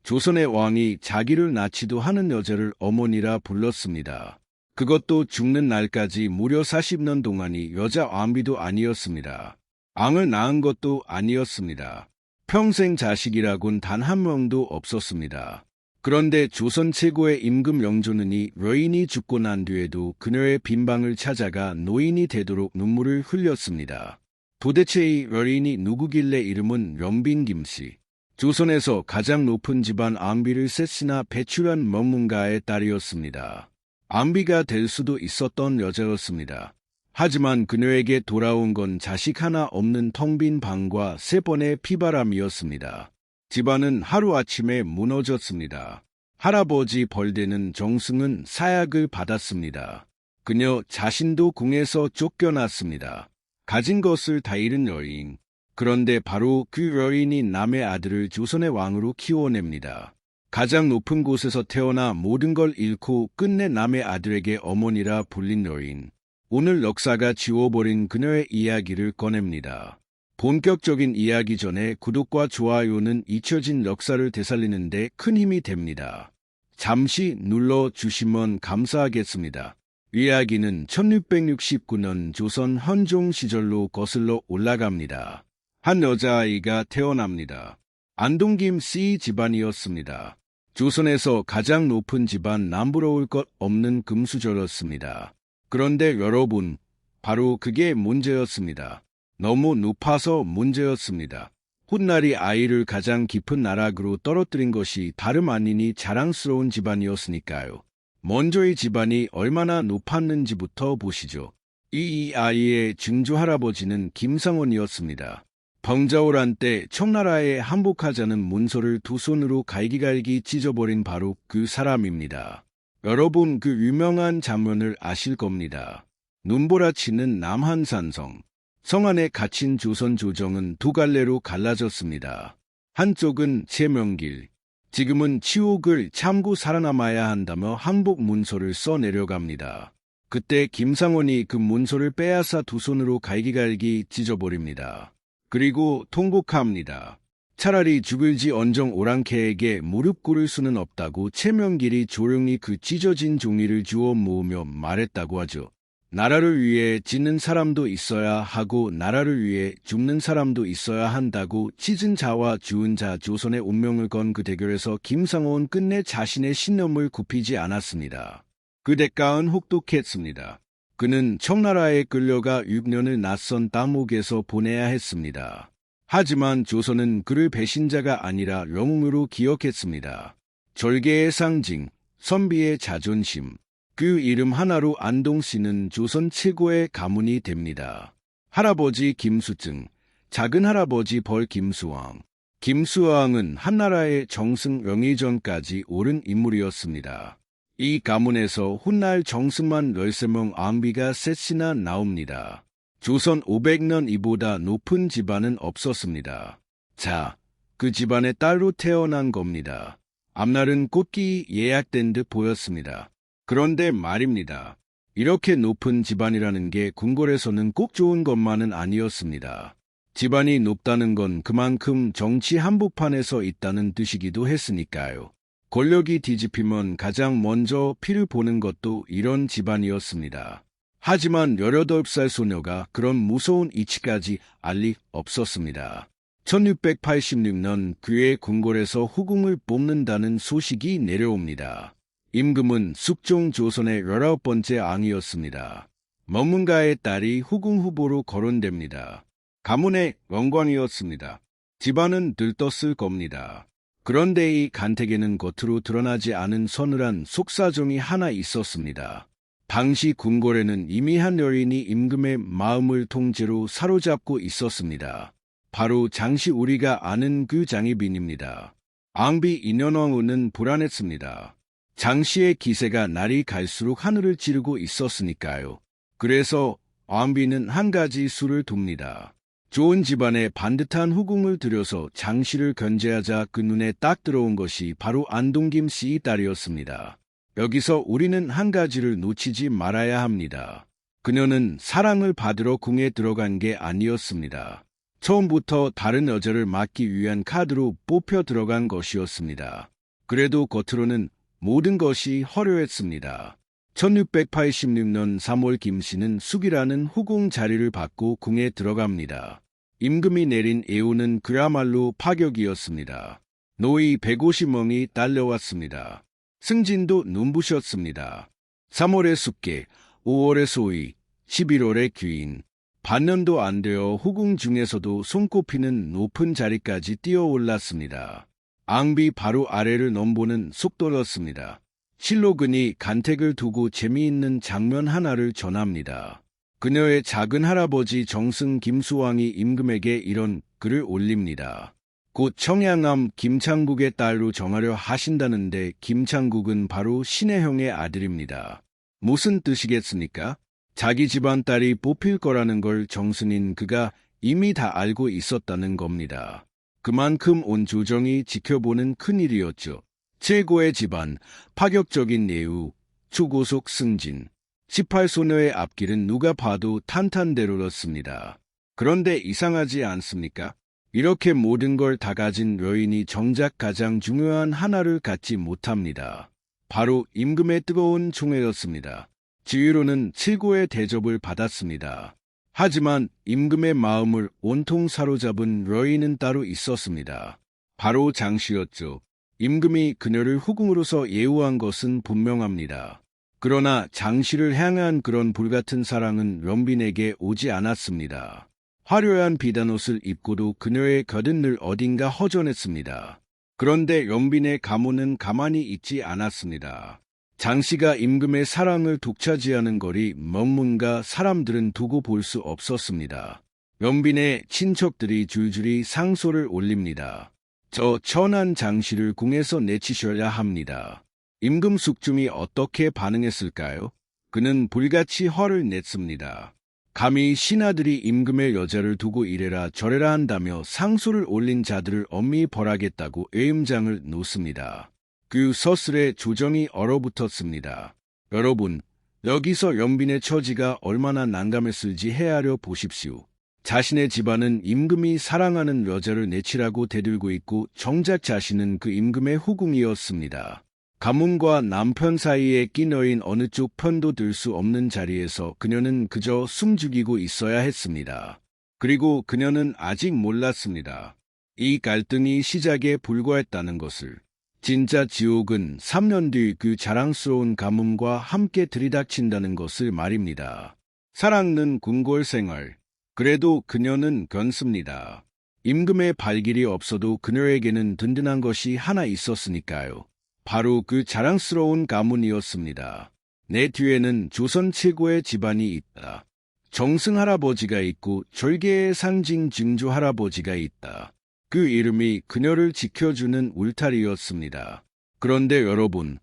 조선의 왕이 자기를 낳지도 않은 여자를 어머니라 불렀습니다. 그것도 죽는 날까지 무려 40년 동안이 여자 왕비도 아니었습니다. 앙을 낳은 것도 아니었습니다. 평생 자식이라곤 단 한 명도 없었습니다. 그런데 조선 최고의 임금 영조는이 여인이 죽고 난 뒤에도 그녀의 빈방을 찾아가 노인이 되도록 눈물을 흘렸습니다. 도대체 이 여인이 누구길래 이름은 연빈김씨. 조선에서 가장 높은 집안 앙비를 셋이나 배출한 명문가의 딸이었습니다. 앙비가 될 수도 있었던 여자였습니다. 하지만 그녀에게 돌아온 건 자식 하나 없는 텅 빈 방과 3번의 피바람이었습니다. 집안은 하루아침에 무너졌습니다. 할아버지 벌되는 정승은 사약을 받았습니다. 그녀 자신도 궁에서 쫓겨났습니다. 가진 것을 다 잃은 여인. 그런데 바로 그 여인이 남의 아들을 조선의 왕으로 키워냅니다. 가장 높은 곳에서 태어나 모든 걸 잃고 끝내 남의 아들에게 어머니라 불린 여인. 오늘 역사가 지워버린 그녀의 이야기를 꺼냅니다. 본격적인 이야기 전에 구독과 좋아요는 잊혀진 역사를 되살리는 데 큰 힘이 됩니다. 잠시 눌러주시면 감사하겠습니다. 이야기는 1669년 조선 헌종 시절로 거슬러 올라갑니다. 한 여자아이가 태어납니다. 안동김 씨 집안이었습니다. 조선에서 가장 높은 집안 남부러울 것 없는 금수저였습니다. 그런데 여러분, 바로 그게 문제였습니다. 너무 높아서 문제였습니다. 훗날이 아이를 가장 깊은 나락으로 떨어뜨린 것이 다름 아니니 자랑스러운 집안이었으니까요. 먼저 이 집안이 얼마나 높았는지부터 보시죠. 이 아이의 증조 할아버지는 김상원이었습니다. 병자호란 때 청나라에 항복하자는 문서를 두 손으로 갈기갈기 찢어버린 바로 그 사람입니다. 여러분 그 유명한 장면을 아실 겁니다. 눈보라치는 남한산성. 성 안에 갇힌 조선 조정은 두 갈래로 갈라졌습니다. 한쪽은 제명길, 지금은 치옥을 참고 살아남아야 한다며 항복 문서를 써 내려갑니다. 그때 김상원이 그 문서를 빼앗아 두 손으로 갈기갈기 찢어버립니다. 그리고 통곡합니다. 차라리 죽을지 언정 오랑캐에게 무릎 꿇을 수는 없다고 채명길이 조용히 그 찢어진 종이를 주워 모으며 말했다고 하죠. 나라를 위해 짓는 사람도 있어야 하고 나라를 위해 죽는 사람도 있어야 한다고 찢은 자와 주은 자 조선의 운명을 건 그 대결에서 김상원은 끝내 자신의 신념을 굽히지 않았습니다. 그 대가는 혹독했습니다. 그는 청나라에 끌려가 6년을 낯선 땅목에서 보내야 했습니다. 하지만 조선은 그를 배신자가 아니라 영웅으로 기억했습니다. 절개의 상징, 선비의 자존심. 그 이름 하나로 안동씨는 조선 최고의 가문이 됩니다. 할아버지 김수증, 작은 할아버지 벌 김수왕. 김수왕은 한나라의 정승 영의전까지 오른 인물이었습니다. 이 가문에서 훗날 정승만 13명 앙비가 셋이나 나옵니다. 조선 500년 이보다 높은 집안은 없었습니다. 자, 그 집안의 딸로 태어난 겁니다. 앞날은 꽃기 예약된 듯 보였습니다. 그런데 말입니다. 이렇게 높은 집안이라는 게 궁궐에서는 꼭 좋은 것만은 아니었습니다. 집안이 높다는 건 그만큼 정치 한복판에서 있다는 뜻이기도 했으니까요. 권력이 뒤집히면 가장 먼저 피를 보는 것도 이런 집안이었습니다. 하지만 18살 소녀가 그런 무서운 이치까지 알 리 없었습니다. 1686년 그의 궁궐에서 후궁을 뽑는다는 소식이 내려옵니다. 임금은 숙종 조선의 19번째 앙이었습니다. 명문가의 딸이 후궁 후보로 거론됩니다. 가문의 영광이었습니다. 집안은 들떴을 겁니다. 그런데 이 간택에는 겉으로 드러나지 않은 서늘한 속사정이 하나 있었습니다. 당시 궁궐에는 이미 한 여인이 임금의 마음을 통째로 사로잡고 있었습니다. 바로 장씨 우리가 아는 그 장희빈입니다. 앙비 인현왕후는 불안했습니다. 장씨의 기세가 날이 갈수록 하늘을 찌르고 있었으니까요. 그래서 앙비는 한 가지 수를 둡니다. 좋은 집안에 반듯한 후궁을 들여서 장씨를 견제하자 그 눈에 딱 들어온 것이 바로 안동김 씨의 딸이었습니다. 여기서 우리는 한 가지를 놓치지 말아야 합니다. 그녀는 사랑을 받으러 궁에 들어간 게 아니었습니다. 처음부터 다른 여자를 막기 위한 카드로 뽑혀 들어간 것이었습니다. 그래도 겉으로는 모든 것이 화려했습니다. 1686년 3월 김씨는 숙이라는 후궁 자리를 받고 궁에 들어갑니다. 임금이 내린 애우는 그야말로 파격이었습니다. 노이 150명이 달려왔습니다. 승진도 눈부셨습니다. 3월에 숙계, 5월에 소위, 11월에 귀인. 반년도 안 되어 후궁 중에서도 손꼽히는 높은 자리까지 뛰어올랐습니다. 앙비 바로 아래를 넘보는 속도였습니다. 실록은이 간택을 두고 재미있는 장면 하나를 전합니다. 그녀의 작은 할아버지 정승 김수왕이 임금에게 이런 글을 올립니다. 곧 청양남 김창국의 딸로 정하려 하신다는데 김창국은 바로 신의 형의 아들입니다. 무슨 뜻이겠습니까? 자기 집안 딸이 뽑힐 거라는 걸 정승인 그가 이미 다 알고 있었다는 겁니다. 그만큼 온 조정이 지켜보는 큰일이었죠. 최고의 집안, 파격적인 내우, 초고속 승진. 18소녀의 앞길은 누가 봐도 탄탄대로였습니다. 그런데 이상하지 않습니까? 이렇게 모든 걸 다 가진 여인이 정작 가장 중요한 하나를 갖지 못합니다. 바로 임금의 뜨거운 총애였습니다. 지위로는 최고의 대접을 받았습니다. 하지만 임금의 마음을 온통 사로잡은 여인은 따로 있었습니다. 바로 장씨였죠. 임금이 그녀를 후궁으로서 예우한 것은 분명합니다. 그러나 장씨를 향한 그런 불같은 사랑은 연빈에게 오지 않았습니다. 화려한 비단옷을 입고도 그녀의 곁은 늘 어딘가 허전했습니다. 그런데 연빈의 가문은 가만히 있지 않았습니다. 장씨가 임금의 사랑을 독차지하는 거리 먼문가 사람들은 두고 볼 수 없었습니다. 연빈의 친척들이 줄줄이 상소를 올립니다. 저 천한 장씨를 궁에서 내치셔야 합니다. 임금 숙중이 어떻게 반응했을까요? 그는 불같이 화를 냈습니다. 감히 신하들이 임금의 여자를 두고 이래라 저래라 한다며 상소를 올린 자들을 엄히 벌하겠다고 애임장을 놓습니다. 그 서슬에 조정이 얼어붙었습니다. 여러분, 여기서 연빈의 처지가 얼마나 난감했을지 헤아려 보십시오. 자신의 집안은 임금이 사랑하는 여자를 내치라고 대들고 있고 정작 자신은 그 임금의 후궁이었습니다. 가문과 남편 사이에 끼너인 어느 쪽 편도 들 수 없는 자리에서 그녀는 그저 숨죽이고 있어야 했습니다. 그리고 그녀는 아직 몰랐습니다. 이 갈등이 시작에 불과했다는 것을. 진짜 지옥은 3년 뒤 그 자랑스러운 가문과 함께 들이닥친다는 것을 말입니다. 사랑은 궁궐 생활. 그래도 그녀는 견습니다. 임금의 발길이 없어도 그녀에게는 든든한 것이 하나 있었으니까요. 바로 그 자랑스러운 가문이었습니다. 내 뒤에는 조선 최고의 집안이 있다. 정승 할아버지가 있고 절개의 상징 증조 할아버지가 있다. 그 이름이 그녀를 지켜주는 울타리였습니다. 그런데 여러분,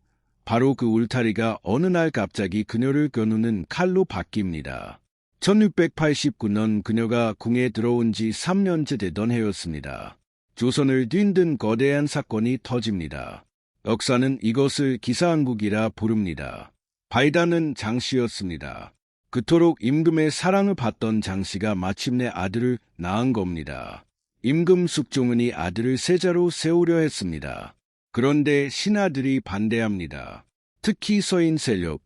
바로 그 울타리가 어느 날 갑자기 그녀를 겨누는 칼로 바뀝니다. 1689년 그녀가 궁에 들어온 지 3년째 되던 해였습니다. 조선을 뒤흔든 거대한 사건이 터집니다. 역사는 이것을 기사한국이라 부릅니다. 바이다는 장씨였습니다. 그토록 임금의 사랑을 받던 장씨가 마침내 아들을 낳은 겁니다. 임금 숙종은이 아들을 세자로 세우려 했습니다. 그런데 신하들이 반대합니다. 특히 서인 세력,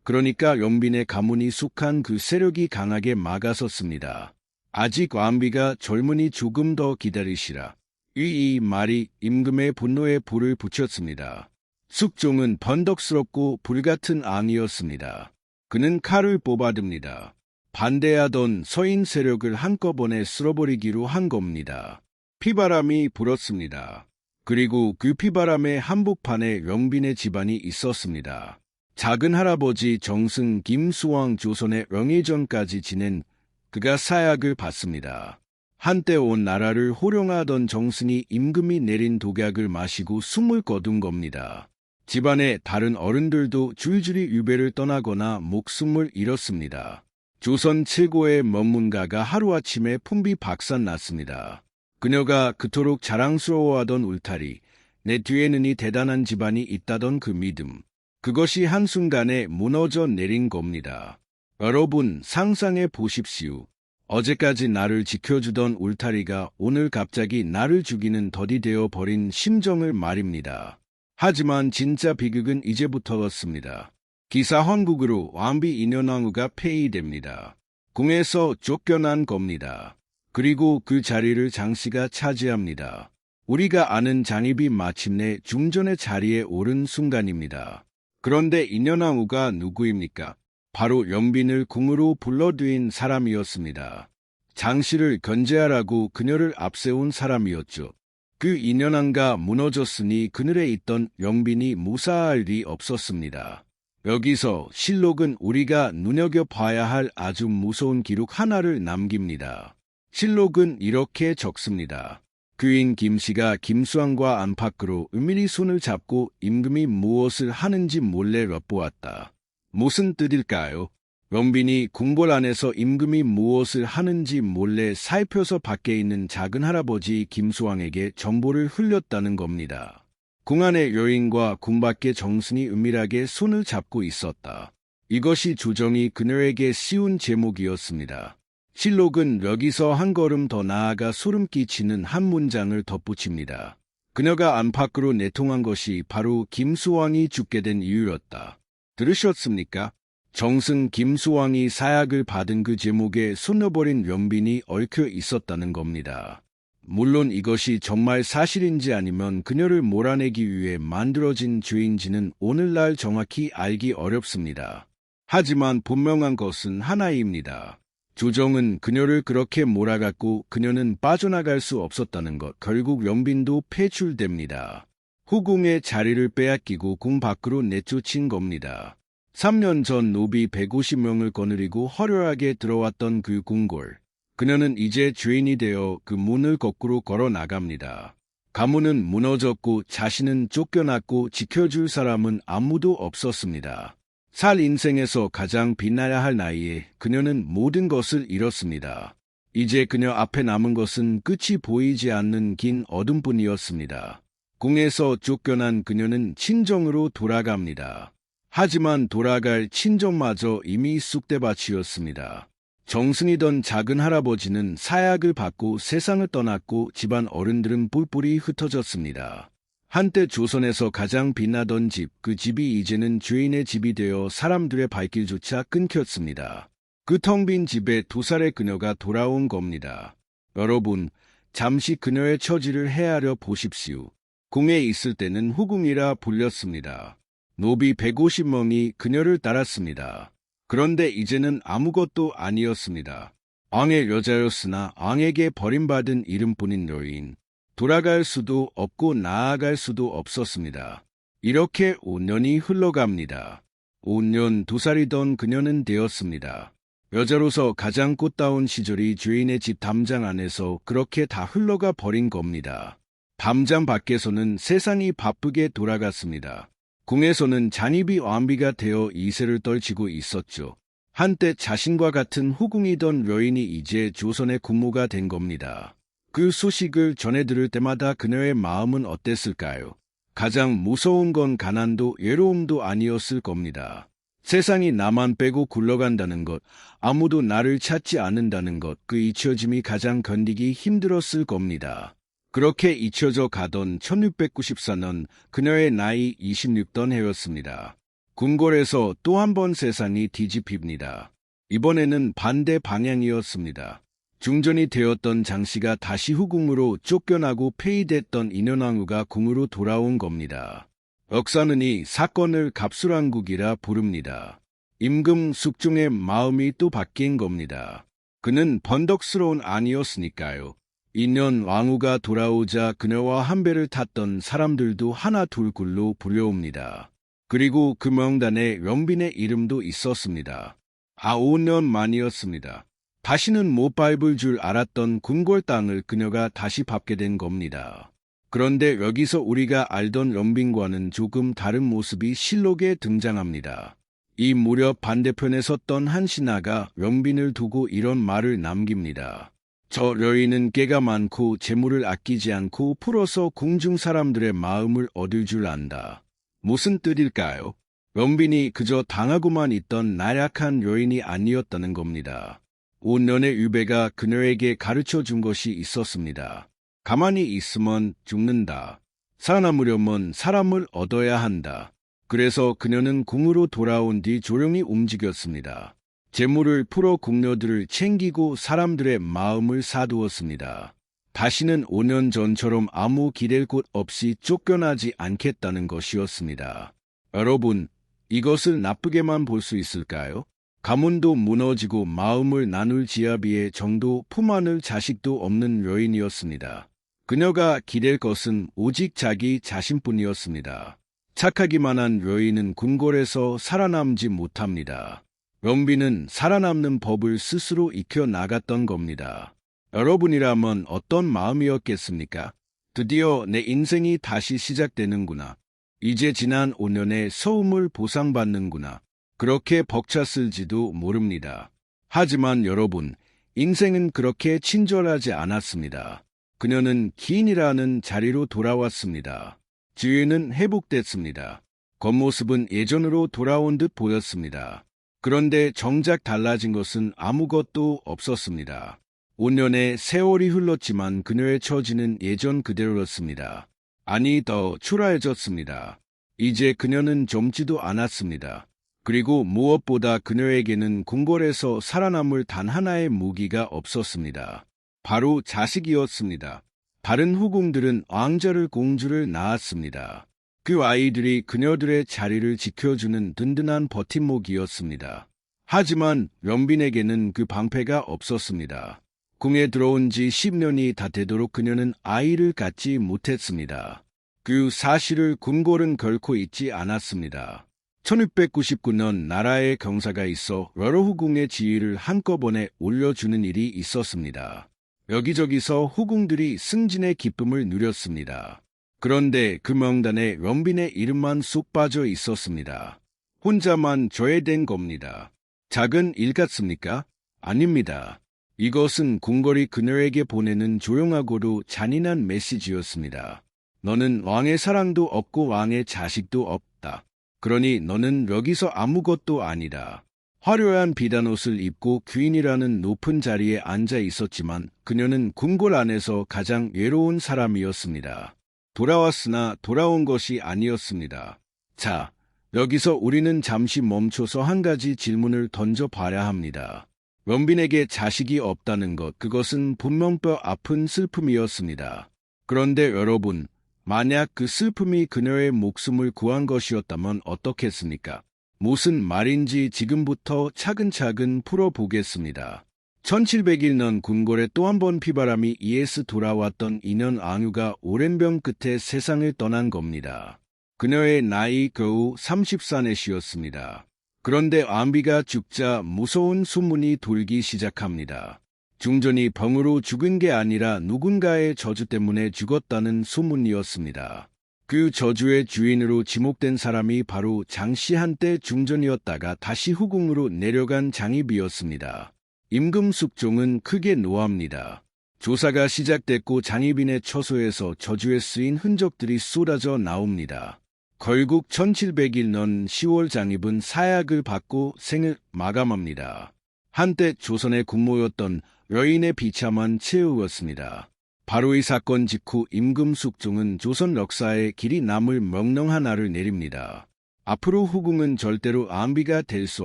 그러니까 연빈의 가문이 속한 그 세력이 강하게 막아섰습니다. 아직 완비가 젊으니 조금 더 기다리시라. 이 말이 임금의 분노에 불을 붙였습니다. 숙종은 번덕스럽고 불같은 앙이었습니다. 그는 칼을 뽑아듭니다. 반대하던 서인 세력을 한꺼번에 쓸어버리기로 한 겁니다. 피바람이 불었습니다. 그리고 그 피바람의 한복판에 연빈의 집안이 있었습니다. 작은 할아버지 정승 김수왕 조선의 명예전까지 지낸 그가 사약을 받습니다. 한때 온 나라를 호령하던 정승이 임금이 내린 독약을 마시고 숨을 거둔 겁니다. 집안의 다른 어른들도 줄줄이 유배를 떠나거나 목숨을 잃었습니다. 조선 최고의 명문가가 하루아침에 풍비 박산났습니다. 그녀가 그토록 자랑스러워하던 울타리, 내 뒤에는 이 대단한 집안이 있다던 그 믿음, 그것이 한순간에 무너져 내린 겁니다. 여러분, 상상해 보십시오. 어제까지 나를 지켜주던 울타리가 오늘 갑자기 나를 죽이는 덫이 되어 버린 심정을 말입니다. 하지만 진짜 비극은 이제부터였습니다. 기사 헌국으로 왕비 인현왕후가 폐위됩니다. 궁에서 쫓겨난 겁니다. 그리고 그 자리를 장씨가 차지합니다. 우리가 아는 장입이 마침내 중전의 자리에 오른 순간입니다. 그런데 인현왕후가 누구입니까? 바로 연빈을 궁으로 불러들인 사람이었습니다. 장씨를 견제하라고 그녀를 앞세운 사람이었죠. 그 인현왕후가 무너졌으니 그늘에 있던 연빈이 무사할 리 없었습니다. 여기서 실록은 우리가 눈여겨봐야 할 아주 무서운 기록 하나를 남깁니다. 실록은 이렇게 적습니다. 그인 김씨가 김수왕과 안팎으로 은밀히 손을 잡고 임금이 무엇을 하는지 몰래 엿보았다. 무슨 뜻일까요? 연빈이 궁궐 안에서 임금이 무엇을 하는지 몰래 살펴서 밖에 있는 작은 할아버지 김수왕에게 정보를 흘렸다는 겁니다. 궁 안의 여인과 궁 밖의 정승이 은밀하게 손을 잡고 있었다. 이것이 조정이 그녀에게 씌운 제목이었습니다. 실록은 여기서 한 걸음 더 나아가 소름 끼치는 한 문장을 덧붙입니다. 그녀가 안팎으로 내통한 것이 바로 김수왕이 죽게 된 이유였다. 들으셨습니까? 정승 김수왕이 사약을 받은 그 제목에 손녀버린 연빈이 얽혀 있었다는 겁니다. 물론 이것이 정말 사실인지 아니면 그녀를 몰아내기 위해 만들어진 죄인지는 오늘날 정확히 알기 어렵습니다. 하지만 분명한 것은 하나입니다. 조정은 그녀를 그렇게 몰아갔고 그녀는 빠져나갈 수 없었다는 것, 결국 연빈도 폐출됩니다. 후궁의 자리를 빼앗기고 궁 밖으로 내쫓은 겁니다. 3년 전 노비 150명을 거느리고 화려하게 들어왔던 그 궁궐. 그녀는 이제 죄인이 되어 그 문을 거꾸로 걸어 나갑니다. 가문은 무너졌고 자신은 쫓겨났고 지켜줄 사람은 아무도 없었습니다. 살 인생에서 가장 빛나야 할 나이에 그녀는 모든 것을 잃었습니다. 이제 그녀 앞에 남은 것은 끝이 보이지 않는 긴 어둠뿐이었습니다. 궁에서 쫓겨난 그녀는 친정으로 돌아갑니다. 하지만 돌아갈 친정마저 이미 쑥대밭이었습니다. 정승이던 작은 할아버지는 사약을 받고 세상을 떠났고 집안 어른들은 뿔뿔이 흩어졌습니다. 한때 조선에서 가장 빛나던 집, 그 집이 이제는 죄인의 집이 되어 사람들의 발길조차 끊겼습니다. 그 텅 빈 집에 2살의 그녀가 돌아온 겁니다. 여러분, 잠시 그녀의 처지를 헤아려 보십시오. 궁에 있을 때는 후궁이라 불렸습니다. 노비 150명이 그녀를 따랐습니다. 그런데 이제는 아무것도 아니었습니다. 왕의 여자였으나 왕에게 버림받은 이름뿐인 여인. 돌아갈 수도 없고 나아갈 수도 없었습니다. 이렇게 5년이 흘러갑니다. 5년 2살이던 그녀는 되었습니다. 여자로서 가장 꽃다운 시절이 죄인의 집 담장 안에서 그렇게 다 흘러가 버린 겁니다. 담장 밖에서는 세상이 바쁘게 돌아갔습니다. 궁에서는 잔입이 왕비가 되어 이세를 떨치고 있었죠. 한때 자신과 같은 후궁이던 여인이 이제 조선의 국무가 된 겁니다. 그 소식을 전해 들을 때마다 그녀의 마음은 어땠을까요? 가장 무서운 건 가난도 외로움도 아니었을 겁니다. 세상이 나만 빼고 굴러간다는 것, 아무도 나를 찾지 않는다는 것, 그 잊혀짐이 가장 견디기 힘들었을 겁니다. 그렇게 잊혀져 가던 1694년 그녀의 나이 26던 해였습니다. 궁궐에서 또 한 번 세상이 뒤집힙니다. 이번에는 반대 방향이었습니다. 중전이 되었던 장씨가 다시 후궁으로 쫓겨나고 폐위됐던 인현왕후가 궁으로 돌아온 겁니다. 역사는 이 사건을 갑술왕국이라 부릅니다. 임금 숙종의 마음이 또 바뀐 겁니다. 그는 번덕스러운 아니었으니까요. 인현왕후가 돌아오자 그녀와 한 배를 탔던 사람들도 하나 둘굴로 불려옵니다. 그리고 그 명단에 연빈의 이름도 있었습니다. 5년 만이었습니다. 다시는 못 밟을 줄 알았던 궁궐 땅을 그녀가 다시 밟게 된 겁니다. 그런데 여기서 우리가 알던 연빈과는 조금 다른 모습이 실록에 등장합니다. 이 무렵 반대편에 섰던 한 신하가 연빈을 두고 이런 말을 남깁니다. 저 여인은 깨가 많고 재물을 아끼지 않고 풀어서 궁중 사람들의 마음을 얻을 줄 안다. 무슨 뜻일까요? 연빈이 그저 당하고만 있던 나약한 여인이 아니었다는 겁니다. 5년의 유배가 그녀에게 가르쳐 준 것이 있었습니다. 가만히 있으면 죽는다. 살아남으려면 사람을 얻어야 한다. 그래서 그녀는 궁으로 돌아온 뒤 조용히 움직였습니다. 재물을 풀어 궁녀들을 챙기고 사람들의 마음을 사두었습니다. 다시는 5년 전처럼 아무 기댈 곳 없이 쫓겨나지 않겠다는 것이었습니다. 여러분, 이것을 나쁘게만 볼 수 있을까요? 가문도 무너지고 마음을 나눌 지아비의 정도 품 안을 자식도 없는 여인이었습니다. 그녀가 기댈 것은 오직 자기 자신뿐이었습니다. 착하기만 한 여인은 궁궐에서 살아남지 못합니다. 연비는 살아남는 법을 스스로 익혀나갔던 겁니다. 여러분이라면 어떤 마음이었겠습니까? 드디어 내 인생이 다시 시작되는구나. 이제 지난 5년의 소음을 보상받는구나. 그렇게 벅찼을지도 모릅니다. 하지만 여러분, 인생은 그렇게 친절하지 않았습니다. 그녀는 기인이라는 자리로 돌아왔습니다. 지위는 회복됐습니다. 겉모습은 예전으로 돌아온 듯 보였습니다. 그런데 정작 달라진 것은 아무것도 없었습니다. 5년의 세월이 흘렀지만 그녀의 처지는 예전 그대로였습니다. 아니, 더 초라해졌습니다. 이제 그녀는 젊지도 않았습니다. 그리고 무엇보다 그녀에게는 궁궐에서 살아남을 단 하나의 무기가 없었습니다. 바로 자식이었습니다. 다른 후궁들은 왕자를 공주를 낳았습니다. 그 아이들이 그녀들의 자리를 지켜주는 든든한 버팀목이었습니다. 하지만 연빈에게는 그 방패가 없었습니다. 궁에 들어온 지 10년이 다 되도록 그녀는 아이를 갖지 못했습니다. 그 사실을 궁궐은 결코 잊지 않았습니다. 1699년 나라에 경사가 있어 여러 후궁의 지위를 한꺼번에 올려주는 일이 있었습니다. 여기저기서 후궁들이 승진의 기쁨을 누렸습니다. 그런데 그 명단에 연빈의 이름만 쏙 빠져 있었습니다. 혼자만 저해된 겁니다. 작은 일 같습니까? 아닙니다. 이것은 궁궐이 그녀에게 보내는 조용하고도 잔인한 메시지였습니다. 너는 왕의 사랑도 없고 왕의 자식도 없다. 그러니 너는 여기서 아무것도 아니다. 화려한 비단옷을 입고 귀인이라는 높은 자리에 앉아 있었지만 그녀는 궁궐 안에서 가장 외로운 사람이었습니다. 돌아왔으나 돌아온 것이 아니었습니다. 자, 여기서 우리는 잠시 멈춰서 한 가지 질문을 던져봐야 합니다. 연빈에게 자식이 없다는 것, 그것은 분명 뼈 아픈 슬픔이었습니다. 그런데 여러분, 만약 그 슬픔이 그녀의 목숨을 구한 것이었다면 어떻겠습니까? 무슨 말인지 지금부터 차근차근 풀어보겠습니다. 1701년 궁궐에 또 한 번 피바람이 이에서 돌아왔던 인연 앙유가 오랜 병 끝에 세상을 떠난 겁니다. 그녀의 나이 겨우 34넷이었습니다. 그런데 안비가 죽자 무서운 소문이 돌기 시작합니다. 중전이 병으로 죽은 게 아니라 누군가의 저주 때문에 죽었다는 소문이었습니다. 그 저주의 주인으로 지목된 사람이 바로 장씨, 한때 중전이었다가 다시 후궁으로 내려간 장희비였습니다. 임금숙종은 크게 노합니다. 조사가 시작됐고 장희빈의 처소에서 저주에 쓰인 흔적들이 쏟아져 나옵니다. 결국 1701년 10월 장희빈은 사약을 받고 생을 마감합니다. 한때 조선의 군모였던 여인의 비참한 최후였습니다. 바로 이 사건 직후 임금숙종은 조선 역사에 길이 남을 명령 하나를 내립니다. 앞으로 후궁은 절대로 안비가 될 수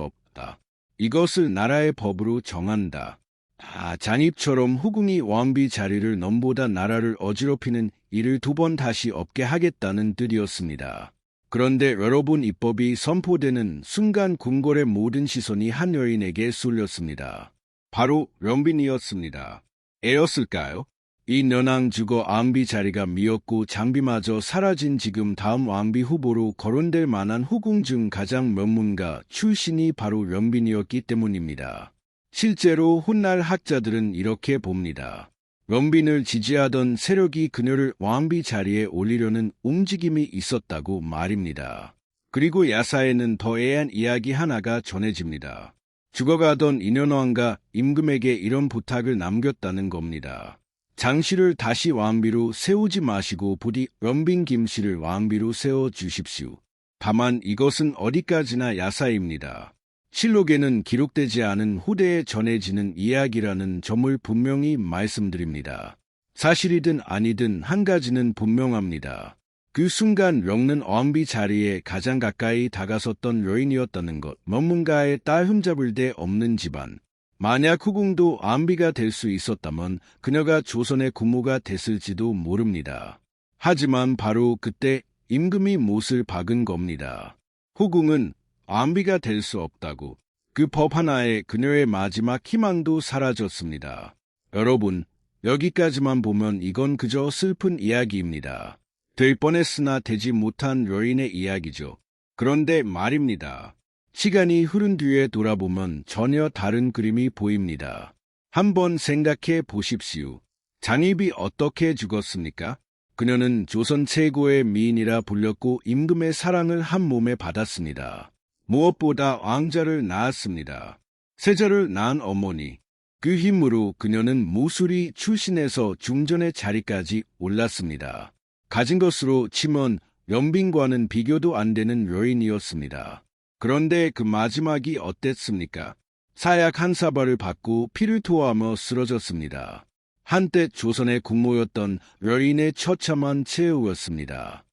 없다. 이것을 나라의 법으로 정한다. 장입처럼 후궁이 왕비 자리를 넘보다 나라를 어지럽히는 일을 2번 다시 없게 하겠다는 뜻이었습니다. 그런데 여러분, 입법이 선포되는 순간 궁궐의 모든 시선이 한 여인에게 쏠렸습니다. 바로 연빈이었습니다. 애였을까요? 이 년왕 죽어 안비 자리가 미었고 장비마저 사라진 지금 다음 왕비 후보로 거론될 만한 후궁 중 가장 명문가 출신이 바로 연빈이었기 때문입니다. 실제로 훗날 학자들은 이렇게 봅니다. 연빈을 지지하던 세력이 그녀를 왕비 자리에 올리려는 움직임이 있었다고 말입니다. 그리고 야사에는 더 애한 이야기 하나가 전해집니다. 죽어가던 인현왕과 임금에게 이런 부탁을 남겼다는 겁니다. 장씨를 다시 왕비로 세우지 마시고 부디 연빈 김씨를 왕비로 세워주십시오. 다만 이것은 어디까지나 야사입니다. 실록에는 기록되지 않은 후대에 전해지는 이야기라는 점을 분명히 말씀드립니다. 사실이든 아니든 한 가지는 분명합니다. 그 순간 령는 왕비 자리에 가장 가까이 다가섰던 여인이었다는 것. 전문가의 딸 흠잡을 데 없는 집안. 만약 후궁도 왕비가 될 수 있었다면 그녀가 조선의 국무가 됐을지도 모릅니다. 하지만 바로 그때 임금이 못을 박은 겁니다. 후궁은 왕비가 될 수 없다고. 그 법 하나에 그녀의 마지막 희망도 사라졌습니다. 여러분, 여기까지만 보면 이건 그저 슬픈 이야기입니다. 될 뻔했으나 되지 못한 여인의 이야기죠. 그런데 말입니다. 시간이 흐른 뒤에 돌아보면 전혀 다른 그림이 보입니다. 한번 생각해 보십시오. 장희비 어떻게 죽었습니까? 그녀는 조선 최고의 미인이라 불렸고 임금의 사랑을 한 몸에 받았습니다. 무엇보다 왕자를 낳았습니다. 세자를 낳은 어머니. 그 힘으로 그녀는 무술이 출신에서 중전의 자리까지 올랐습니다. 가진 것으로 치면 연빈과는 비교도 안 되는 여인이었습니다. 그런데 그 마지막이 어땠습니까? 사약 한 사발을 받고 피를 토하며 쓰러졌습니다. 한때 조선의 국모였던 여인의 처참한 최후였습니다.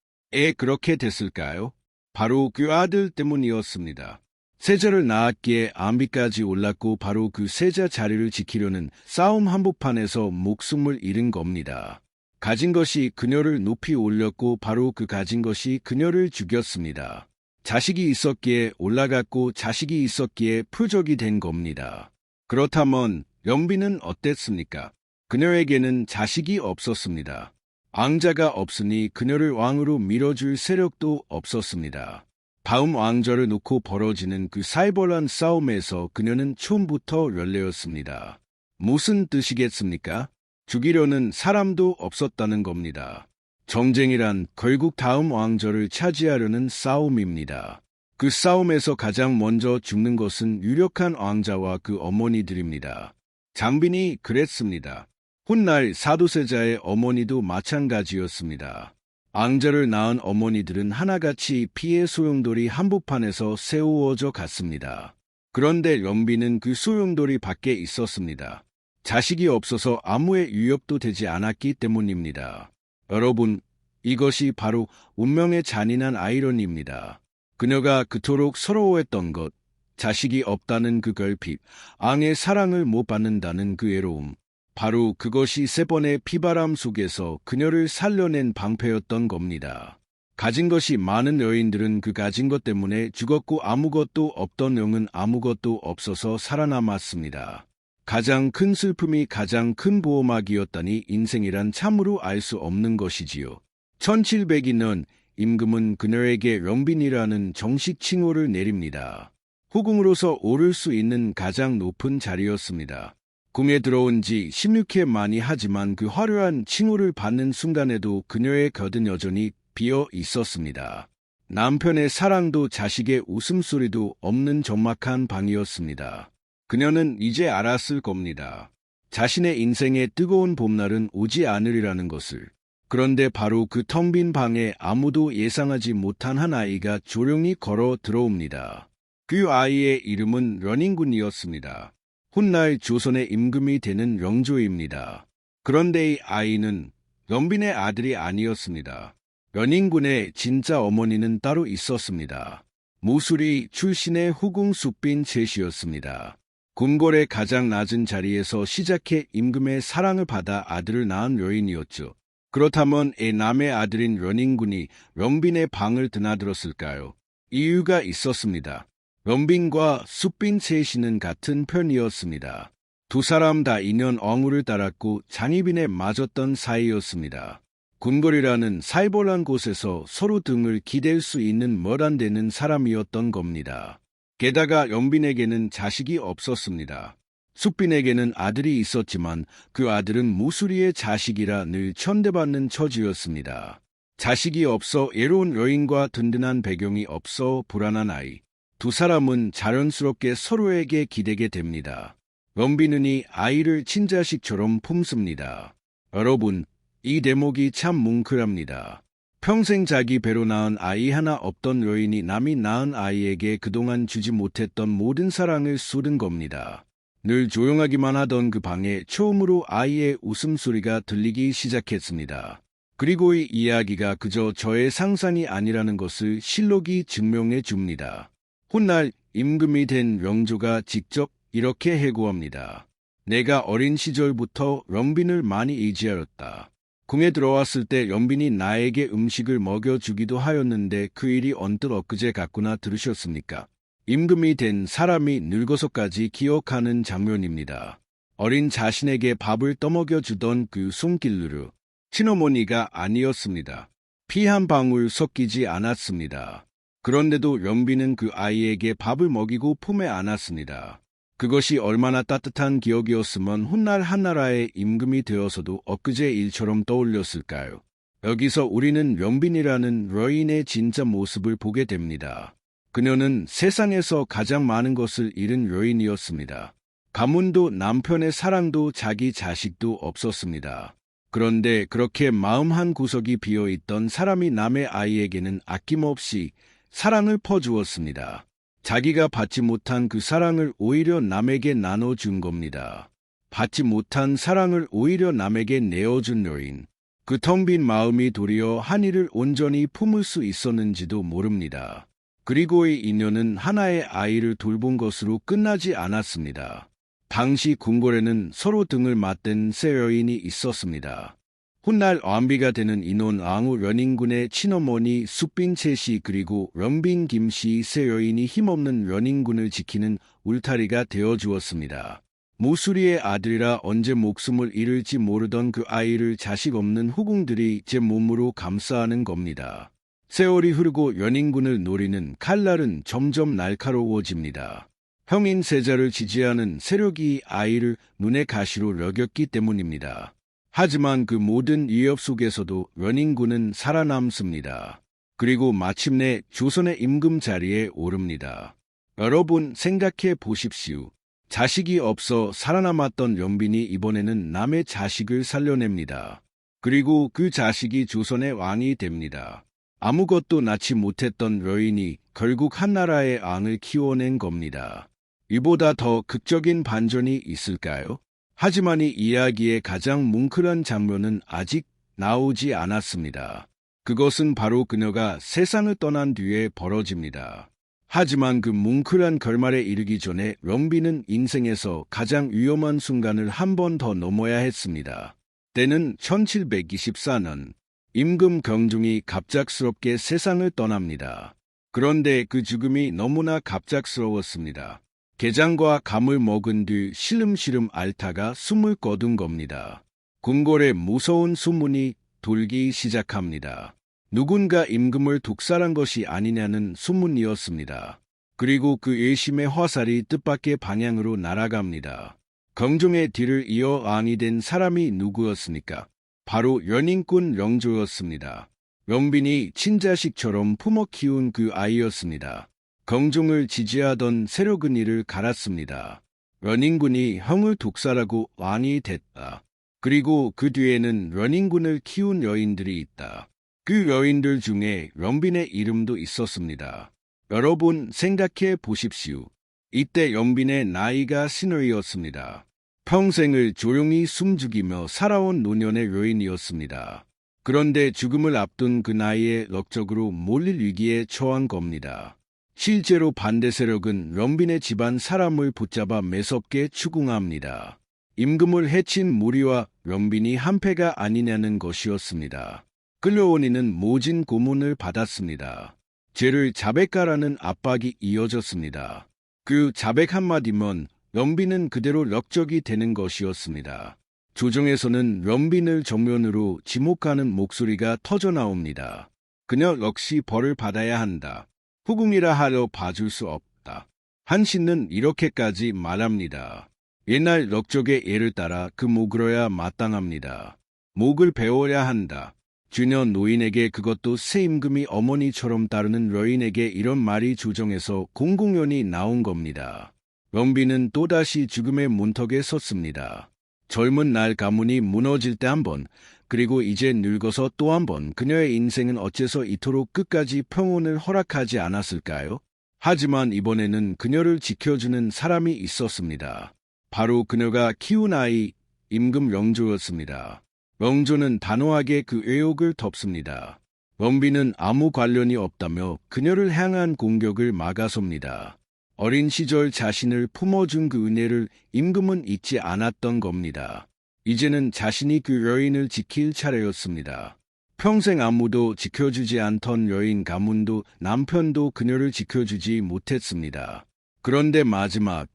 그렇게 됐을까요? 바로 그 아들 때문이었습니다. 세자를 낳았기에 안비까지 올랐고 바로 그 세자 자리를 지키려는 싸움 한복판에서 목숨을 잃은 겁니다. 가진 것이 그녀를 높이 올렸고 바로 그 가진 것이 그녀를 죽였습니다. 자식이 있었기에 올라갔고 자식이 있었기에 표적이 된 겁니다. 그렇다면 연비는 어땠습니까? 그녀에게는 자식이 없었습니다. 왕자가 없으니 그녀를 왕으로 밀어줄 세력도 없었습니다. 다음 왕좌를 놓고 벌어지는 그 살벌한 싸움에서 그녀는 처음부터 연례였습니다. 무슨 뜻이겠습니까? 죽이려는 사람도 없었다는 겁니다. 정쟁이란 결국 다음 왕좌를 차지하려는 싸움입니다. 그 싸움에서 가장 먼저 죽는 것은 유력한 왕자와 그 어머니들입니다. 장빈이 그랬습니다. 훗날 사도세자의 어머니도 마찬가지였습니다. 왕자를 낳은 어머니들은 하나같이 피의 소용돌이 한복판에서 세우어져 갔습니다. 그런데 연비는 그 소용돌이 밖에 있었습니다. 자식이 없어서 아무의 유협도 되지 않았기 때문입니다. 여러분, 이것이 바로 운명의 잔인한 아이러니입니다. 그녀가 그토록 서러워했던 것, 자식이 없다는 그 결핍, 왕의 사랑을 못 받는다는 그 외로움, 바로 그것이 세 번의 피바람 속에서 그녀를 살려낸 방패였던 겁니다. 가진 것이 많은 여인들은 그 가진 것 때문에 죽었고 아무것도 없던 영은 아무것도 없어서 살아남았습니다. 가장 큰 슬픔이 가장 큰 보호막이었다니 인생이란 참으로 알 수 없는 것이지요. 1702년 임금은 그녀에게 연빈이라는 정식 칭호를 내립니다. 후궁으로서 오를 수 있는 가장 높은 자리였습니다. 궁에 들어온 지 16회 만이 하지만 그 화려한 칭호를 받는 순간에도 그녀의 곁은 여전히 비어 있었습니다. 남편의 사랑도 자식의 웃음소리도 없는 적막한 방이었습니다. 그녀는 이제 알았을 겁니다. 자신의 인생의 뜨거운 봄날은 오지 않으리라는 것을. 그런데 바로 그 텅 빈 방에 아무도 예상하지 못한 한 아이가 조용히 걸어 들어옵니다. 그 아이의 이름은 련인군이었습니다. 훗날 조선의 임금이 되는 영조입니다. 그런데 이 아이는 연빈의 아들이 아니었습니다. 련인군의 진짜 어머니는 따로 있었습니다. 무술이 출신의 후궁 숙빈 제시였습니다. 궁궐의 가장 낮은 자리에서 시작해 임금의 사랑을 받아 아들을 낳은 여인이었죠. 그렇다면 애 남의 아들인 련인군이 연빈의 방을 드나들었을까요? 이유가 있었습니다. 연빈과 숙빈 셋이는 같은 편이었습니다. 두 사람 다 인연 어우를 따랐고 장희빈에 맞았던 사이였습니다. 궁궐이라는 살벌한 곳에서 서로 등을 기댈 수 있는 몇 안 되는 사람이었던 겁니다. 게다가 연빈에게는 자식이 없었습니다. 숙빈에게는 아들이 있었지만 그 아들은 무수리의 자식이라 늘 천대받는 처지였습니다. 자식이 없어 애로운 여인과 든든한 배경이 없어 불안한 아이. 두 사람은 자연스럽게 서로에게 기대게 됩니다. 연빈은 이 아이를 친자식처럼 품습니다. 여러분, 이 대목이 참 뭉클합니다. 평생 자기 배로 낳은 아이 하나 없던 여인이 남이 낳은 아이에게 그동안 주지 못했던 모든 사랑을 쏟은 겁니다. 늘 조용하기만 하던 그 방에 처음으로 아이의 웃음소리가 들리기 시작했습니다. 그리고 이 이야기가 그저 저의 상상이 아니라는 것을 실록이 증명해 줍니다. 훗날 임금이 된 영조가 직접 이렇게 해고합니다. 내가 어린 시절부터 연빈을 많이 의지하였다. 궁에 들어왔을 때 연빈이 나에게 음식을 먹여주기도 하였는데 그 일이 언뜻 엊그제 같구나 들으셨습니까? 임금이 된 사람이 늙어서까지 기억하는 장면입니다. 어린 자신에게 밥을 떠먹여주던 그 손길르르. 친어머니가 아니었습니다. 피 한 방울 섞이지 않았습니다. 그런데도 연비는 그 아이에게 밥을 먹이고 품에 안았습니다. 그것이 얼마나 따뜻한 기억이었으면 훗날 한나라의 임금이 되어서도 엊그제 일처럼 떠올렸을까요? 여기서 우리는 연빈이라는 여인의 진짜 모습을 보게 됩니다. 그녀는 세상에서 가장 많은 것을 잃은 여인이었습니다. 가문도 남편의 사랑도 자기 자식도 없었습니다. 그런데 그렇게 마음 한 구석이 비어있던 사람이 남의 아이에게는 아낌없이 사랑을 퍼주었습니다. 자기가 받지 못한 그 사랑을 오히려 남에게 나눠준 겁니다. 받지 못한 사랑을 오히려 남에게 내어준 여인. 그 텅 빈 마음이 도리어 한이를 온전히 품을 수 있었는지도 모릅니다. 그리고 이 인연은 하나의 아이를 돌본 것으로 끝나지 않았습니다. 당시 궁궐에는 서로 등을 맞댄 세 여인이 있었습니다. 훗날 왕비가 되는 인원 왕후 연인군의 친어머니 숙빈채씨 그리고 연빈 김씨 세 여인이 힘없는 연인군을 지키는 울타리가 되어주었습니다. 무수리의 아들이라 언제 목숨을 잃을지 모르던 그 아이를 자식 없는 후궁들이 제 몸으로 감싸는 겁니다. 세월이 흐르고 연인군을 노리는 칼날은 점점 날카로워집니다. 형인 세자를 지지하는 세력이 아이를 눈의 가시로 여겼기 때문입니다. 하지만 그 모든 위협 속에서도 연인군은 살아남습니다. 그리고 마침내 조선의 임금 자리에 오릅니다. 여러분 생각해 보십시오. 자식이 없어 살아남았던 연빈이 이번에는 남의 자식을 살려냅니다. 그리고 그 자식이 조선의 왕이 됩니다. 아무것도 낳지 못했던 여인이 결국 한나라의 왕을 키워낸 겁니다. 이보다 더 극적인 반전이 있을까요? 하지만 이 이야기의 가장 뭉클한 장면은 아직 나오지 않았습니다. 그것은 바로 그녀가 세상을 떠난 뒤에 벌어집니다. 하지만 그 뭉클한 결말에 이르기 전에 연빈은 인생에서 가장 위험한 순간을 한 번 더 넘어야 했습니다. 때는 1724년 임금 경종이 갑작스럽게 세상을 떠납니다. 그런데 그 죽음이 너무나 갑작스러웠습니다. 게장과 감을 먹은 뒤 시름시름 앓다가 숨을 거둔 겁니다. 궁궐에 무서운 소문이 돌기 시작합니다. 누군가 임금을 독살한 것이 아니냐는 소문이었습니다. 그리고 그 의심의 화살이 뜻밖의 방향으로 날아갑니다. 경종의 뒤를 이어 왕이 된 사람이 누구였습니까? 바로 연인군 영조였습니다. 연빈이 친자식처럼 품어 키운 그 아이였습니다. 경종을 지지하던 세력은 이를 갈았습니다. 연인군이 형을 독살하고 왕이 됐다. 그리고 그 뒤에는 연인군을 키운 여인들이 있다. 그 여인들 중에 연빈의 이름도 있었습니다. 여러분 생각해 보십시오. 이때 연빈의 나이가 신의였습니다. 평생을 조용히 숨죽이며 살아온 노년의 여인이었습니다. 그런데 죽음을 앞둔 그 나이에 럭적으로 몰릴 위기에 처한 겁니다. 실제로 반대 세력은 연빈의 집안 사람을 붙잡아 매섭게 추궁합니다. 임금을 해친 무리와 연빈이 한패가 아니냐는 것이었습니다. 끌려온 이는 모진 고문을 받았습니다. 죄를 자백하라는 압박이 이어졌습니다. 그 자백 한마디면 연빈은 그대로 역적이 되는 것이었습니다. 조정에서는 연빈을 정면으로 지목하는 목소리가 터져나옵니다. 그녀 역시 벌을 받아야 한다. 후궁이라 하려 봐줄 수 없다. 한신은 이렇게까지 말합니다. 옛날 역적의 예를 따라 그 목으로야 마땅합니다. 목을 베어야 한다. 주년 노인에게 그것도 새 임금이 어머니처럼 따르는 여인에게 이런 말이 조정에서 공공연히 나온 겁니다. 연빈은 또다시 죽음의 문턱에 섰습니다. 젊은 날 가문이 무너질 때 한 번, 그리고 이제 늙어서 또 한 번 그녀의 인생은 어째서 이토록 끝까지 평온을 허락하지 않았을까요? 하지만 이번에는 그녀를 지켜주는 사람이 있었습니다. 바로 그녀가 키운 아이 임금 영조였습니다. 영조는 단호하게 그 의혹을 덮습니다. 원빈은 아무 관련이 없다며 그녀를 향한 공격을 막아섭니다. 어린 시절 자신을 품어준 그 은혜를 임금은 잊지 않았던 겁니다. 이제는 자신이 그 여인을 지킬 차례였습니다. 평생 아무도 지켜주지 않던 여인 가문도 남편도 그녀를 지켜주지 못했습니다. 그런데 마지막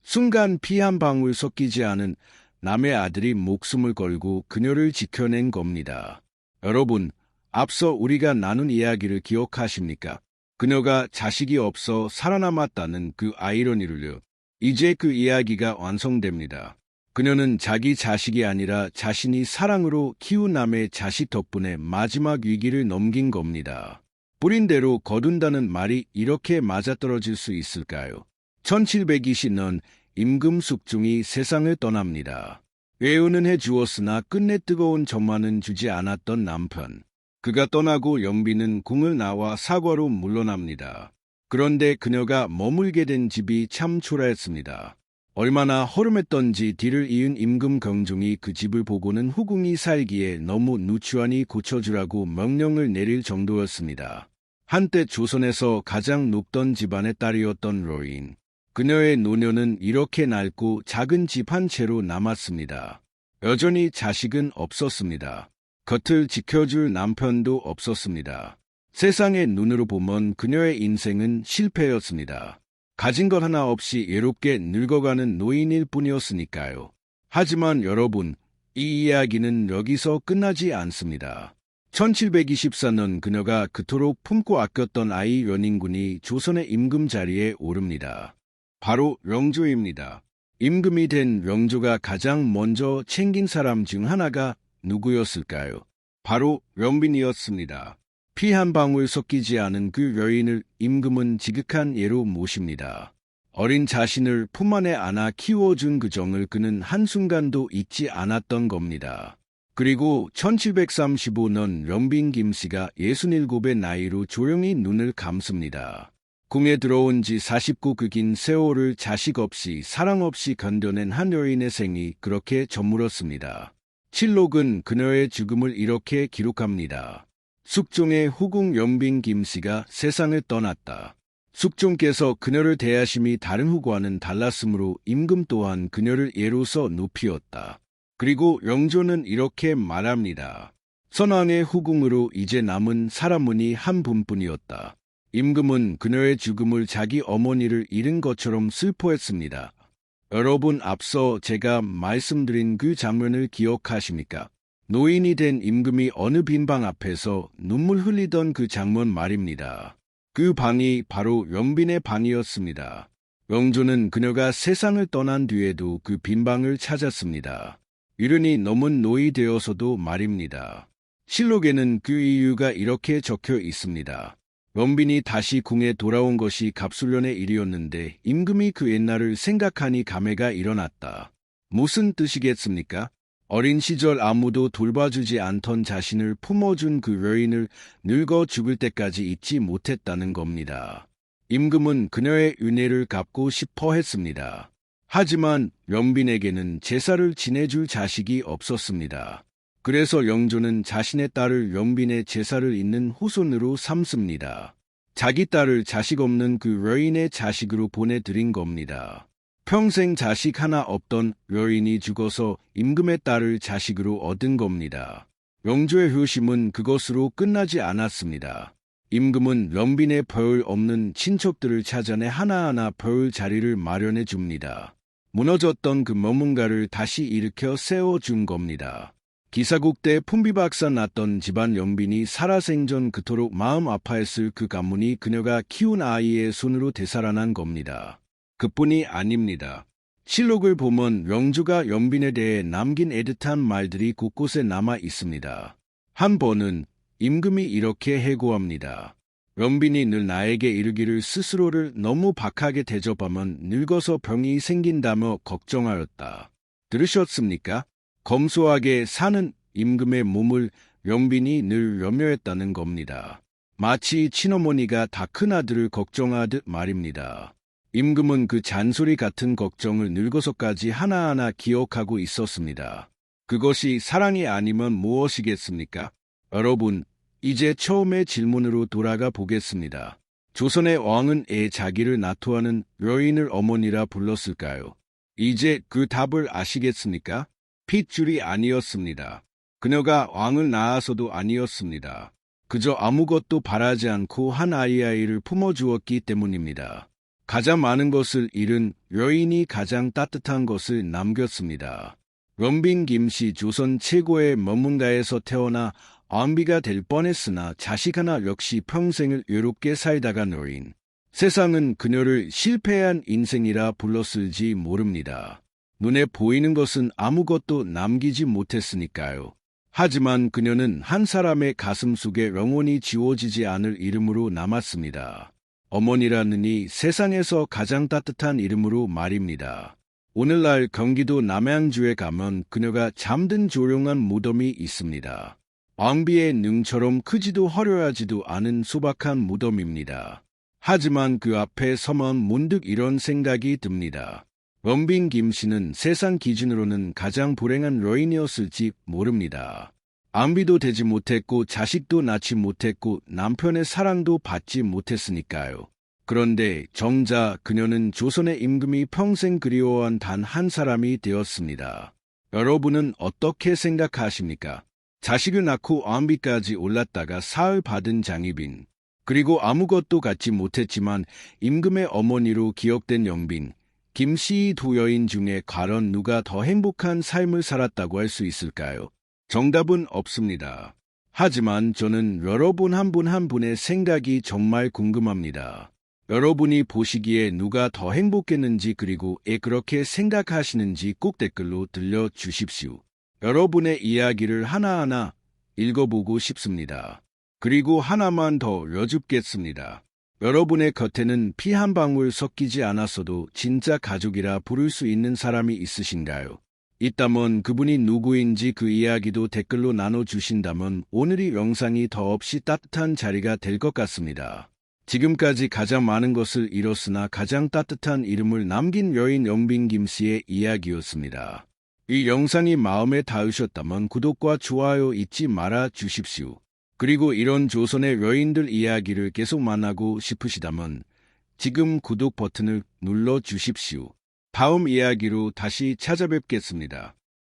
순간 피 한 방울 섞이지 않은 남의 아들이 목숨을 걸고 그녀를 지켜낸 겁니다. 여러분, 앞서 우리가 나눈 이야기를 기억하십니까? 그녀가 자식이 없어 살아남았다는 그 아이러니를요. 이제 그 이야기가 완성됩니다. 그녀는 자기 자식이 아니라 자신이 사랑으로 키운 남의 자식 덕분에 마지막 위기를 넘긴 겁니다. 뿌린 대로 거둔다는 말이 이렇게 맞아떨어질 수 있을까요? 1720년 임금 숙종이 세상을 떠납니다. 외우는 해 주었으나 끝내 뜨거운 점만은 주지 않았던 남편. 그가 떠나고 연비는 궁을 나와 사과로 물러납니다. 그런데 그녀가 머물게 된 집이 참 초라했습니다. 얼마나 허름했던지 뒤를 이은 임금 경종이 그 집을 보고는 후궁이 살기에 너무 누추하니 고쳐주라고 명령을 내릴 정도였습니다. 한때 조선에서 가장 높던 집안의 딸이었던 로인. 그녀의 노년은 이렇게 낡고 작은 집 한 채로 남았습니다. 여전히 자식은 없었습니다. 겉을 지켜줄 남편도 없었습니다. 세상의 눈으로 보면 그녀의 인생은 실패였습니다. 가진 것 하나 없이 외롭게 늙어가는 노인일 뿐이었으니까요. 하지만 여러분, 이 이야기는 여기서 끝나지 않습니다. 1724년 그녀가 그토록 품고 아꼈던 아이 연인군이 조선의 임금 자리에 오릅니다. 바로 영조입니다. 임금이 된 영조가 가장 먼저 챙긴 사람 중 하나가 누구였을까요? 바로 연빈이었습니다. 피 한 방울 섞이지 않은 그 여인을 임금은 지극한 예로 모십니다. 어린 자신을 품 안에 안아 키워준 그 정을 그는 한순간도 잊지 않았던 겁니다. 그리고 1735년 연빈 김씨가 67의 나이로 조용히 눈을 감습니다. 궁에 들어온 지 49 그 긴 세월을 자식 없이 사랑 없이 견뎌낸 한 여인의 생이 그렇게 저물었습니다. 칠록은 그녀의 죽음을 이렇게 기록합니다. 숙종의 후궁 연빈 김씨가 세상을 떠났다. 숙종께서 그녀를 대하심이 다른 후과는 달랐으므로 임금 또한 그녀를 예로서 높이었다. 그리고 영조는 이렇게 말합니다. 선왕의 후궁으로 이제 남은 사람은이 한 분뿐이었다. 임금은 그녀의 죽음을 자기 어머니를 잃은 것처럼 슬퍼했습니다. 여러분, 앞서 제가 말씀드린 그 장면을 기억하십니까? 노인이 된 임금이 어느 빈방 앞에서 눈물 흘리던 그 장면 말입니다. 그 방이 바로 연빈의 방이었습니다. 영조는 그녀가 세상을 떠난 뒤에도 그 빈방을 찾았습니다. 이른이 넘은 노이 되어서도 말입니다. 실록에는 그 이유가 이렇게 적혀 있습니다. 연빈이 다시 궁에 돌아온 것이 갑술련의 일이었는데 임금이 그 옛날을 생각하니 감회가 일어났다. 무슨 뜻이겠습니까? 어린 시절 아무도 돌봐주지 않던 자신을 품어준 그 여인을 늙어 죽을 때까지 잊지 못했다는 겁니다. 임금은 그녀의 은혜를 갚고 싶어 했습니다. 하지만 연빈에게는 제사를 지내줄 자식이 없었습니다. 그래서 영조는 자신의 딸을 연빈의 제사를 잇는 후손으로 삼습니다. 자기 딸을 자식 없는 그 여인의 자식으로 보내드린 겁니다. 평생 자식 하나 없던 여인이 죽어서 임금의 딸을 자식으로 얻은 겁니다. 영조의 효심은 그것으로 끝나지 않았습니다. 임금은 연빈의 별 없는 친척들을 찾아내 하나하나 별 자리를 마련해 줍니다. 무너졌던 그 머문가를 다시 일으켜 세워준 겁니다. 기사국 때 풍비박산 났던 집안 연빈이 살아생전 그토록 마음 아파했을 그 가문이 그녀가 키운 아이의 손으로 되살아난 겁니다. 그뿐이 아닙니다. 실록을 보면 영조가 연빈에 대해 남긴 애틋한 말들이 곳곳에 남아 있습니다. 한 번은 임금이 이렇게 해고합니다. 연빈이 늘 나에게 이르기를 스스로를 너무 박하게 대접하면 늙어서 병이 생긴다며 걱정하였다. 들으셨습니까? 검소하게 사는 임금의 몸을 연빈이 늘 염려했다는 겁니다. 마치 친어머니가 다 큰아들을 걱정하듯 말입니다. 임금은 그 잔소리 같은 걱정을 늙어서까지 하나하나 기억하고 있었습니다. 그것이 사랑이 아니면 무엇이겠습니까? 여러분, 이제 처음의 질문으로 돌아가 보겠습니다. 조선의 왕은 왜 자기를 나토하는 여인을 어머니라 불렀을까요? 이제 그 답을 아시겠습니까? 핏줄이 아니었습니다. 그녀가 왕을 낳아서도 아니었습니다. 그저 아무것도 바라지 않고 한 아이를 품어주었기 때문입니다. 가장 많은 것을 잃은 여인이 가장 따뜻한 것을 남겼습니다. 런빈 김씨 조선 최고의 명문가에서 태어나 왕비가 될 뻔했으나 자식 하나 역시 평생을 외롭게 살다가 노인. 세상은 그녀를 실패한 인생이라 불렀을지 모릅니다. 눈에 보이는 것은 아무것도 남기지 못했으니까요. 하지만 그녀는 한 사람의 가슴 속에 영원히 지워지지 않을 이름으로 남았습니다. 어머니라느니 세상에서 가장 따뜻한 이름으로 말입니다. 오늘날 경기도 남양주에 가면 그녀가 잠든 조용한 무덤이 있습니다. 왕비의 능처럼 크지도 화려하지도 않은 소박한 무덤입니다. 하지만 그 앞에 서면 문득 이런 생각이 듭니다. 런빈 김씨는 세상 기준으로는 가장 불행한 여인이었을지 모릅니다. 왕비도 되지 못했고 자식도 낳지 못했고 남편의 사랑도 받지 못했으니까요. 그런데 정작 그녀는 조선의 임금이 평생 그리워한 단 한 사람이 되었습니다. 여러분은 어떻게 생각하십니까? 자식을 낳고 왕비까지 올랐다가 사흘 받은 장희빈, 그리고 아무것도 갖지 못했지만 임금의 어머니로 기억된 영빈, 김씨 두 여인 중에 과연 누가 더 행복한 삶을 살았다고 할 수 있을까요? 정답은 없습니다. 하지만 저는 여러분 한 분 한 분의 생각이 정말 궁금합니다. 여러분이 보시기에 누가 더 행복했는지 그리고 왜 그렇게 생각하시는지 꼭 댓글로 들려주십시오. 여러분의 이야기를 하나하나 읽어보고 싶습니다. 그리고 하나만 더 여쭙겠습니다. 여러분의 곁에는 피 한 방울 섞이지 않았어도 진짜 가족이라 부를 수 있는 사람이 있으신가요? 있다면 그분이 누구인지 그 이야기도 댓글로 나눠주신다면 오늘의 영상이 더없이 따뜻한 자리가 될 것 같습니다. 지금까지 가장 많은 것을 잃었으나 가장 따뜻한 이름을 남긴 여인 런빈 김씨의 이야기였습니다. 이 영상이 마음에 닿으셨다면 구독과 좋아요 잊지 말아 주십시오. 그리고 이런 조선의 여인들 이야기를 계속 만나고 싶으시다면 지금 구독 버튼을 눌러 주십시오. 다음 이야기로 다시 찾아뵙겠습니다.